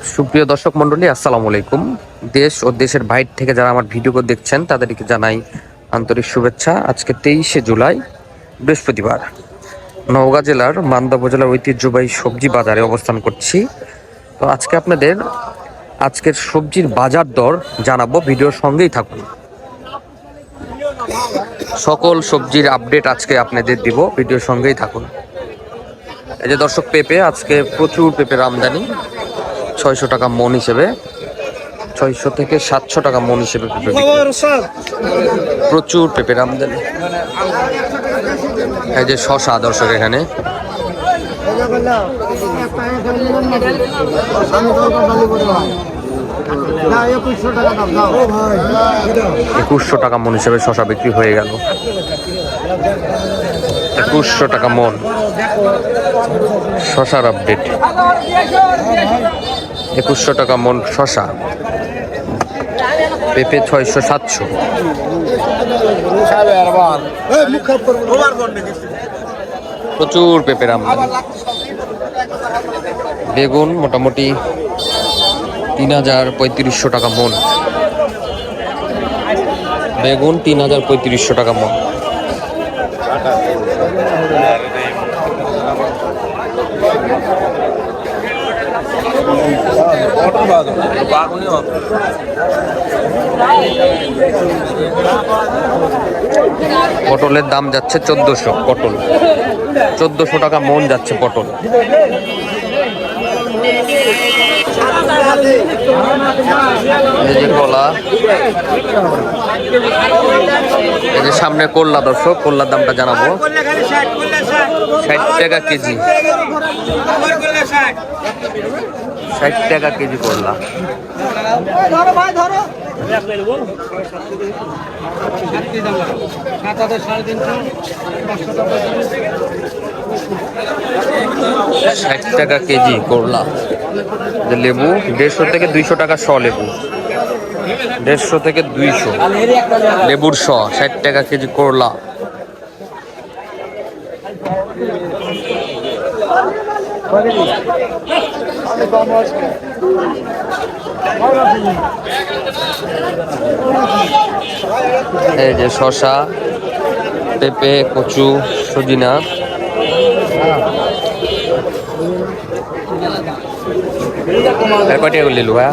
সুপ্রিয় দর্শক মন্ডলী, আসসালামু আলাইকুম। দেশ ও দেশের বাইরে থেকে যারা আমার ভিডিও দেখছেন তাদেরকে জানাই আন্তরিক শুভেচ্ছা। আজকে 23শে জুলাই, বৃহস্পতিবার, নওগাঁ জেলার মান্দা উপজেলার ঐতিহ্যবাহী সবজি বাজারে অবস্থান করছি। তো আজকে আপনাদের আজকের সবজির বাজার দর জানাবো, ভিডিওর সঙ্গেই থাকুন। সকল সবজির আপডেট আজকে আপনাদের দিব, ভিডিওর সঙ্গেই থাকুন। এই যে দর্শক, পেঁপে আজকে প্রচুর পেঁপের আমদানি, 600 টাকা মন হিসেবে, 600 থেকে 700 টাকা মন হিসেবে পেঁপে, প্রচুর পেঁপের আমদানি। এই যে শশা দর্শক, এখানে 2100 টাকা মন হিসেবে শশা বিক্রি হয়ে গেল। 2100 টাকা মন শশার আপডেট। 2100 টাকা মন শশা। পেঁপে 600-700। প্রচুর পেঁপের আমদানি। বেগুন মোটামুটি 3000-3500 টাকা মন। বেগুন 3000-3500 টাকা মন। পটলের দাম যাচ্ছে 1400। পটল 1400 টাকা মন যাচ্ছে পটল। এই যে কলা, এই যে সামনে করলা দর্শক, করলার দামটা জানাবো। 60 টাকা কেজি। 60 টাকা কেজি করলা। ষাট টাকা কেজি করলা। লেবু 150 থেকে 200 টাকা শ। লেবু 150 থেকে 200 লেবুর শ। 60 টাকা কেজি করলা। এই যে শশা, পেঁপে, কচু, সজিনা। কয়টা লিলু ভাই?